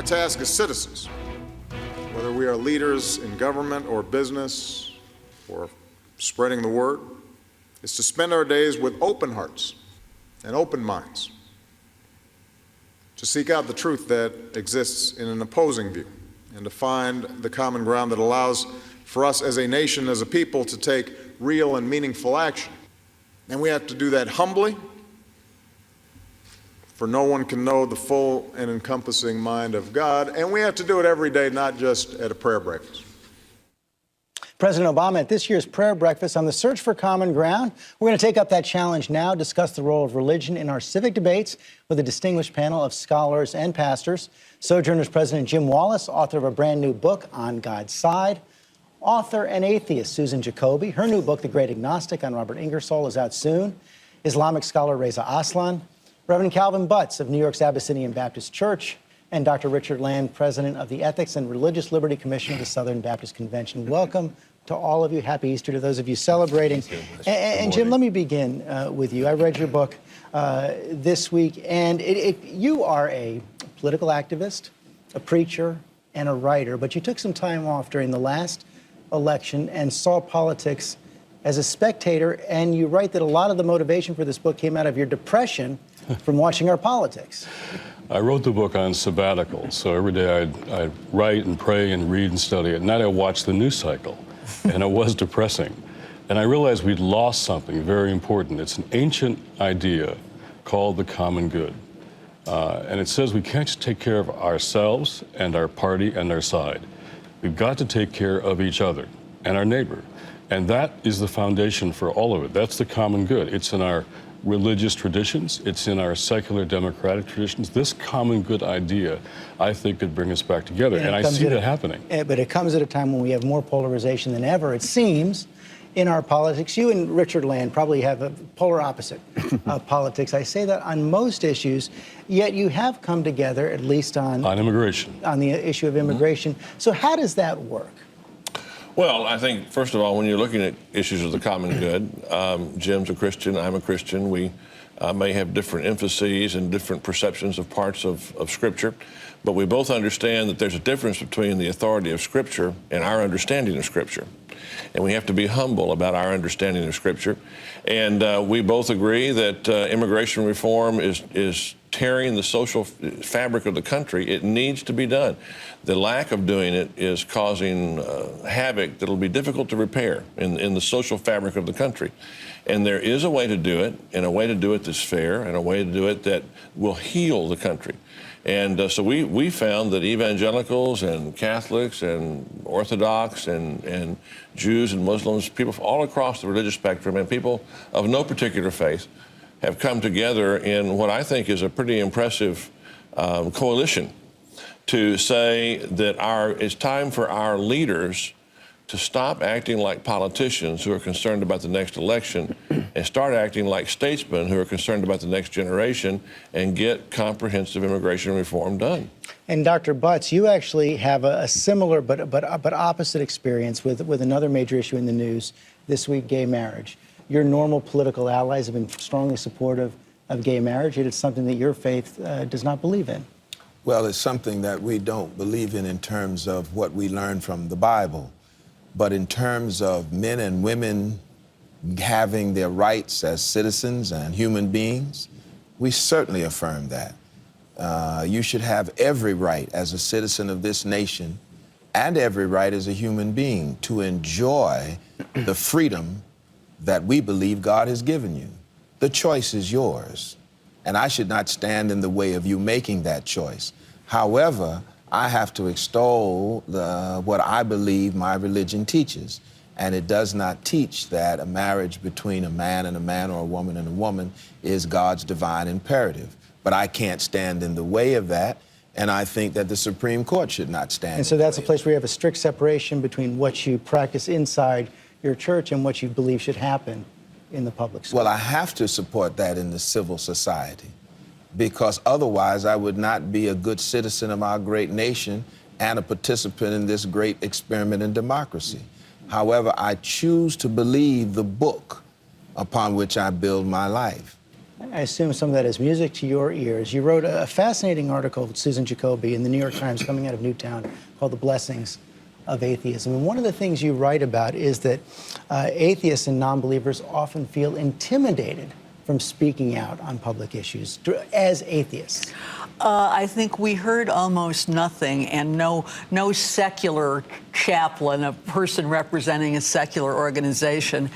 Our task as citizens, whether we are leaders in government or business or spreading the word, is to spend our days with open hearts and open minds, to seek out the truth that exists in an opposing view, and to find the common ground that allows for us as a nation, as a people, to take real and meaningful action. And we have to do that humbly, for no one can know the full and encompassing mind of God, and we have to do it every day, not just at a prayer breakfast. President Obama at this year's prayer breakfast on the search for common ground. We're going to take up that challenge now, discuss the role of religion in our civic debates with a distinguished panel of scholars and pastors. Sojourners President Jim Wallis, author of a brand new book, On God's Side. Author and atheist Susan Jacoby. Her new book, The Great Agnostic on Robert Ingersoll, is out soon. Islamic scholar Reza Aslan. Reverend Calvin Butts of New York's Abyssinian Baptist Church. And Dr. Richard Land, president of the Ethics and Religious Liberty Commission of the Southern Baptist Convention. Welcome to all of you. Happy Easter to those of you celebrating. And Jim, let me begin with you. I read your book this week, and you are a political activist, a preacher, and a writer, but you took some time off during the last election and saw politics as a spectator, and you write that a lot of the motivation for this book came out of your depression from watching our politics. I wrote the book on sabbatical, so every day I'd write and pray and read and study. At night I watched the news cycle, and it was depressing. And I realized we'd lost something very important. It's an ancient idea called the common good. And it says we can't just take care of ourselves and our party and our side. We've got to take care of each other and our neighbor. And that is the foundation for all of it. That's the common good. It's in our religious traditions. It's in our secular democratic traditions. This common good idea, I think, could bring us back together. And I see that happening. But it comes at a time when we have more polarization than ever, it seems, in our politics. You and Richard Land probably have a polar opposite politics. I say that on most issues, yet you have come together, at least on immigration, on the issue of immigration. So how does that work? Well, I think, first of all, when you're looking at issues of the common good, Jim's a Christian, I'm a Christian. We may have different emphases and different perceptions of parts of Scripture, but we both understand that there's a difference between the authority of Scripture and our understanding of Scripture. And we have to be humble about our understanding of Scripture. And we both agree that immigration reform is tearing the social fabric of the country. It needs to be done. The lack of doing it is causing havoc that will be difficult to repair in the social fabric of the country. And there is a way to do it, and a way to do it that's fair, and a way to do it that will heal the country. And so we found that evangelicals and Catholics and Orthodox and Jews and Muslims, people all across the religious spectrum, and people of no particular faith, have come together in what I think is a pretty impressive coalition to say that it's time for our leaders to stop acting like politicians who are concerned about the next election and start acting like statesmen who are concerned about the next generation and get comprehensive immigration reform done. And Dr. Butts, you actually have a similar but opposite experience with another major issue in the news this week, gay marriage. Your normal political allies have been strongly supportive of gay marriage, yet it's something that your faith does not believe in. Well, it's something that we don't believe in terms of what we learn from the Bible. But in terms of men and women having their rights as citizens and human beings, we certainly affirm that. You should have every right as a citizen of this nation and every right as a human being to enjoy the freedom that we believe God has given you. The choice is yours, and I should not stand in the way of you making that choice. However, I have to extol what I believe my religion teaches, and it does not teach that a marriage between a man and a man or a woman and a woman is God's divine imperative. But I can't stand in the way of that, and I think that the Supreme Court should not stand. And so that's a place where you have a strict separation between what you practice inside your church and what you believe should happen in the public school. Well, I have to support that in the civil society, because otherwise I would not be a good citizen of our great nation and a participant in this great experiment in democracy. However, I choose to believe the book upon which I build my life. I assume some of that is music to your ears. You wrote a fascinating article with Susan Jacoby in the New York Times coming out of Newtown called The Blessings of Atheism. And one of the things you write about is that atheists and non-believers often feel intimidated from speaking out on public issues as atheists. I think we heard almost nothing, and no secular chaplain, a person representing a secular organization,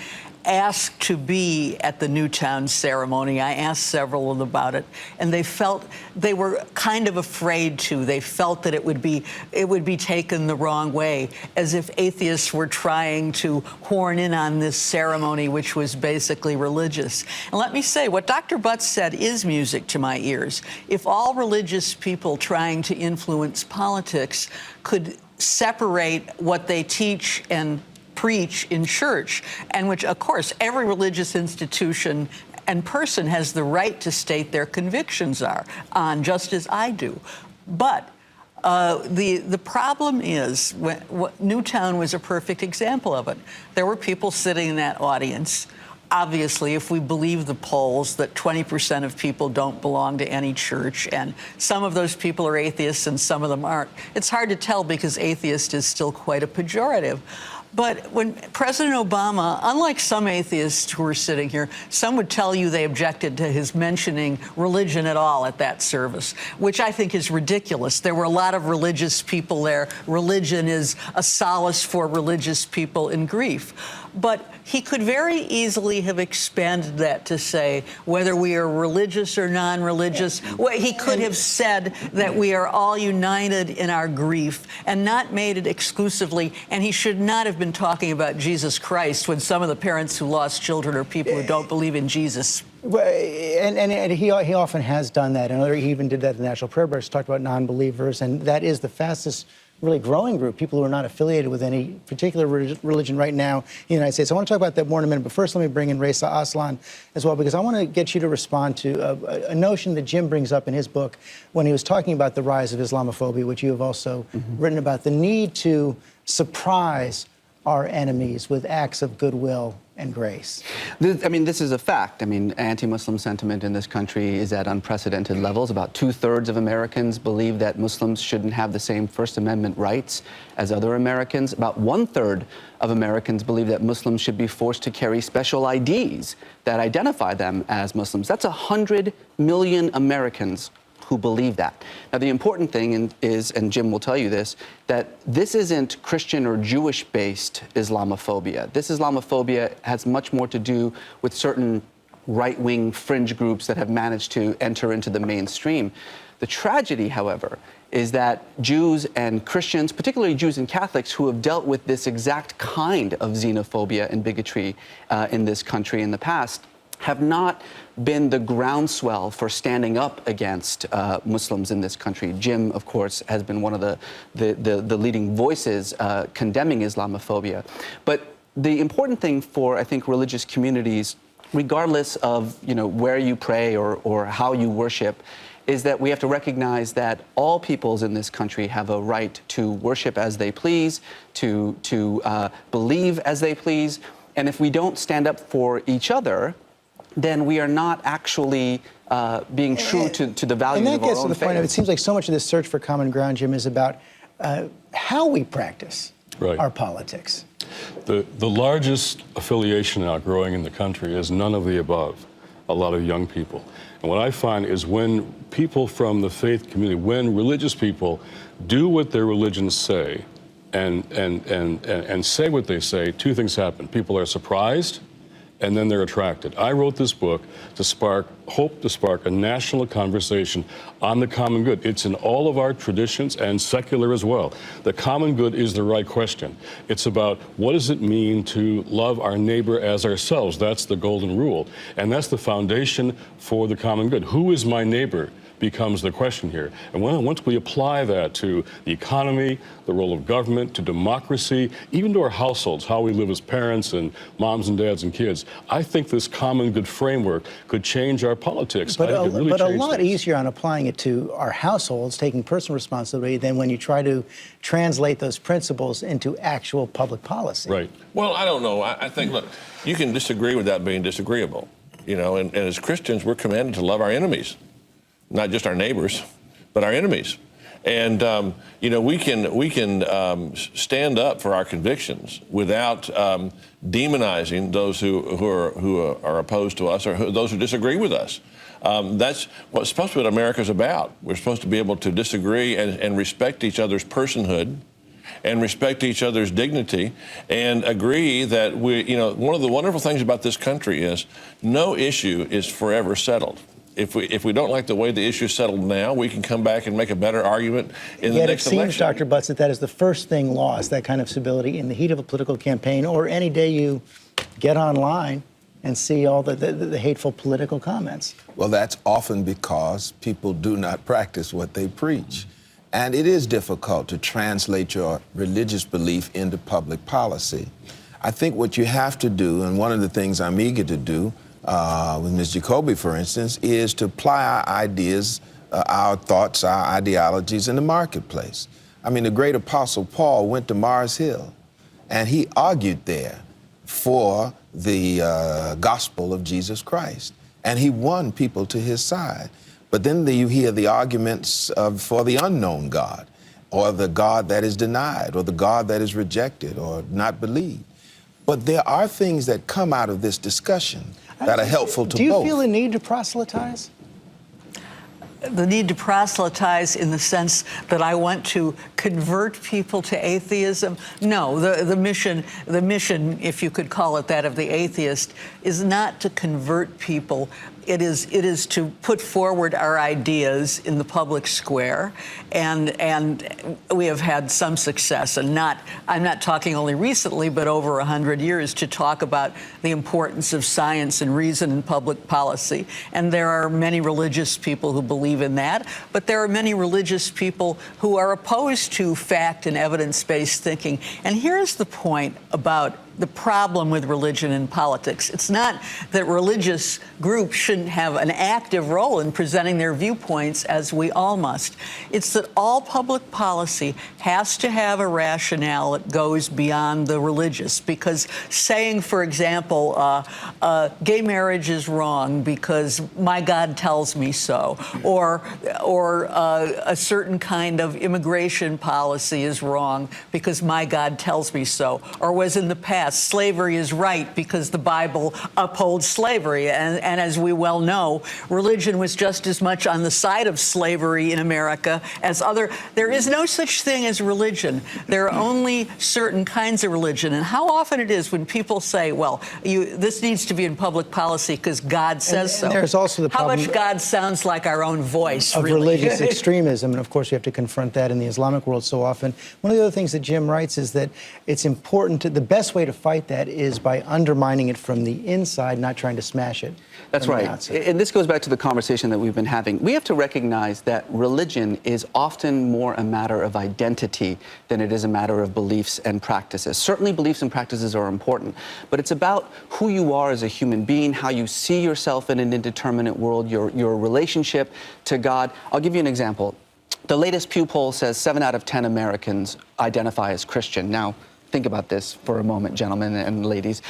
asked to be at the Newtown ceremony. I asked several of them about it, and they were kind of afraid to. They felt that it would be taken the wrong way, as if atheists were trying to horn in on this ceremony, which was basically religious. And let me say, what Dr. Butts said is music to my ears. If all religious people trying to influence politics could separate what they teach and preach in church, and which, of course, every religious institution and person has the right to state their convictions on, just as I do. But the problem is, Newtown was a perfect example of it. There were people sitting in that audience. Obviously, if we believe the polls, that 20% of people don't belong to any church, and some of those people are atheists and some of them aren't. It's hard to tell because atheist is still quite a pejorative. But when President Obama, unlike some atheists who are sitting here, some would tell you they objected to his mentioning religion at all at that service, which I think is ridiculous. There were a lot of religious people there. Religion is a solace for religious people in grief. But he could very easily have expanded that to say whether we are religious or non-religious. He could have said that we are all united in our grief and not made it exclusively. And he should not have been talking about Jesus Christ when some of the parents who lost children are people who don't believe in Jesus. And he often has done that. And he even did that in the National Prayer Breakfast, talked about non-believers. And that is the fastest really growing group, people who are not affiliated with any particular religion right now in the United States. I want to talk about that more in a minute, but first let me bring in Reza, Aslan as well, because I want to get you to respond to a notion that Jim brings up in his book when he was talking about the rise of Islamophobia, which you have also written about, the need to surprise our enemies with acts of goodwill and grace. This is a fact. Anti-Muslim sentiment in this country is at unprecedented levels. About 2/3 of Americans believe that Muslims shouldn't have the same First Amendment rights as other Americans. About 1/3 of Americans believe that Muslims should be forced to carry special IDs that identify them as Muslims. That's 100 million Americans who believe that. Now, the important thing is, and Jim will tell you this, that this isn't Christian or Jewish-based Islamophobia. This Islamophobia has much more to do with certain right-wing fringe groups that have managed to enter into the mainstream. The tragedy, however, is that Jews and Christians, particularly Jews and Catholics, who have dealt with this exact kind of xenophobia and bigotry in this country in the past, have not been the groundswell for standing up against Muslims in this country. Jim, of course, has been one of the leading voices condemning Islamophobia. But the important thing for, I think, religious communities, regardless of where you pray or how you worship, is that we have to recognize that all peoples in this country have a right to worship as they please, to believe as they please. And if we don't stand up for each other, then we are not actually being true to the values of our own faith. And that gets to the point of, it seems like so much of this search for common ground, Jim, is about how we practice our politics. The largest affiliation now growing in the country is none of the above, a lot of young people. And what I find is when people from the faith community, when religious people do what their religions say and say what they say, two things happen. People are surprised, and then they're attracted. I wrote this book to hope to spark a national conversation on the common good. It's in all of our traditions and secular as well. The common good is the right question. It's about what does it mean to love our neighbor as ourselves? That's the golden rule. And that's the foundation for the common good. Who is my neighbor becomes the question here. And once we apply that to the economy, the role of government, to democracy, even to our households, how we live as parents and moms and dads and kids, I think this common good framework could change our politics. But a lot easier on applying it to our households, taking personal responsibility, than when you try to translate those principles into actual public policy. Right. Well, I don't know. I think, look, you can disagree without being disagreeable. you know, and as Christians, we're commanded to love our enemies, not just our neighbors, but our enemies. And you know, we can stand up for our convictions without demonizing those who are opposed to us, or those who disagree with us. That's what's supposed to be what America's about. We're supposed to be able to disagree and respect each other's personhood, and respect each other's dignity, and agree that you know, one of the wonderful things about this country is no issue is forever settled. If we don't like the way the issue is settled now, we can come back and make a better argument in the next election. Yet it seems, Dr. Butts, that is the first thing lost, that kind of civility in the heat of a political campaign, or any day you get online and see all the hateful political comments. Well, that's often because people do not practice what they preach. And it is difficult to translate your religious belief into public policy. I think what you have to do, and one of the things I'm eager to do, with Ms. Jacoby, for instance, is to apply our ideas, our thoughts, our ideologies in the marketplace. I mean, the great Apostle Paul went to Mars Hill, and he argued there for the gospel of Jesus Christ, and he won people to his side. But then you hear the arguments for the unknown God, or the God that is denied, or the God that is rejected or not believed. But there are things that come out of this discussion that are helpful to both. Do you feel a need to proselytize? The need to proselytize in the sense that I want to convert people to atheism? No, the mission, if you could call it that, of the atheist is not to convert people. It is to put forward our ideas in the public square, and we have had some success. And I'm not talking only recently, but over 100 years, to talk about the importance of science and reason in public policy. And there are many religious people who believe in that, but there are many religious people who are opposed to fact and evidence-based thinking. And here's the point about the problem with religion and politics. It's not that religious groups shouldn't have an active role in presenting their viewpoints, as we all must. It's that all public policy has to have a rationale that goes beyond the religious. Because saying, for example, gay marriage is wrong because my God tells me so, or a certain kind of immigration policy is wrong because my God tells me so, or was in the past, slavery is right because the Bible upholds slavery. And as we well know, religion was just as much on the side of slavery in America as other. There is no such thing as religion. There are only certain kinds of religion. And how often it is when people say, well, this needs to be in public policy because God says so. And there's also the problem how much God sounds like our own voice, of really. Religious extremism. And of course, we have to confront that in the Islamic world so often. One of the other things that Jim writes is that it's important the best way to fight that is by undermining it from the inside, not trying to smash it. That's right. And this goes back to the conversation that we've been having. We have to recognize that religion is often more a matter of identity than it is a matter of beliefs and practices. Certainly beliefs and practices are important, but it's about who you are as a human being, how you see yourself in an indeterminate world, your relationship to God. I'll give you an example. The latest Pew poll says 7 out of 10 Americans identify as Christian. Now, think about this for a moment, gentlemen and ladies.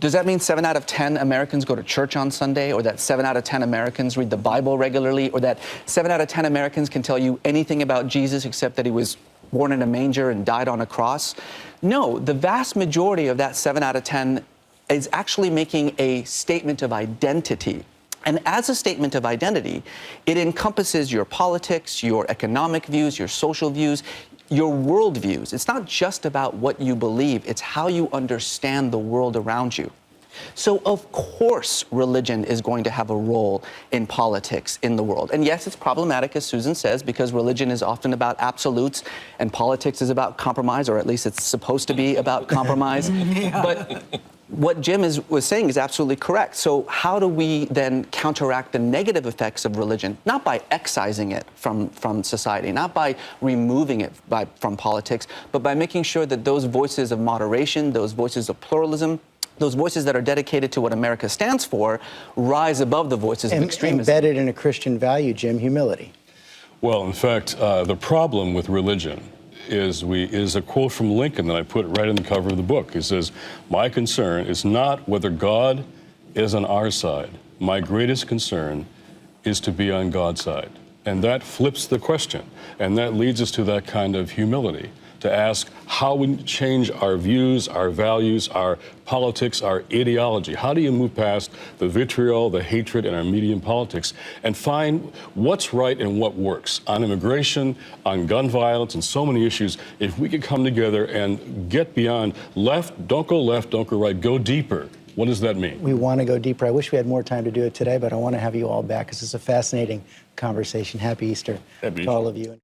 Does that mean 7 out of 10 Americans go to church on Sunday, or that 7 out of 10 Americans read the Bible regularly, or that 7 out of 10 Americans can tell you anything about Jesus except that he was born in a manger and died on a cross? No, the vast majority of that 7 out of 10 is actually making a statement of identity. And as a statement of identity, it encompasses your politics, your economic views, your social views, your worldviews. It's not just about what you believe, it's how you understand the world around you. So, of course, religion is going to have a role in politics in the world. And yes, it's problematic, as Susan says, because religion is often about absolutes and politics is about compromise, or at least it's supposed to be about compromise. Yeah. But what Jim was saying is absolutely correct. So how do we then counteract the negative effects of religion? Not by excising it from society, not by removing it from politics, but by making sure that those voices of moderation, those voices of pluralism, those voices that are dedicated to what America stands for, rise above the voices of extremism. Embedded in a Christian value, Jim, humility. Well, in fact, the problem with religion is a quote from Lincoln that I put right in the cover of the book. It says, "My concern is not whether God is on our side. My greatest concern is to be on God's side. And that flips the question. And that leads us to that kind of humility, to ask how we change our views, our values, our politics, our ideology. How do you move past the vitriol, the hatred in our media and politics, and find what's right and what works on immigration, on gun violence, and so many issues? If we could come together and get beyond don't go right, go deeper. What does that mean? We want to go deeper. I wish we had more time to do it today, but I want to have you all back because it's a fascinating conversation. Happy Easter Happy to all Easter. of you.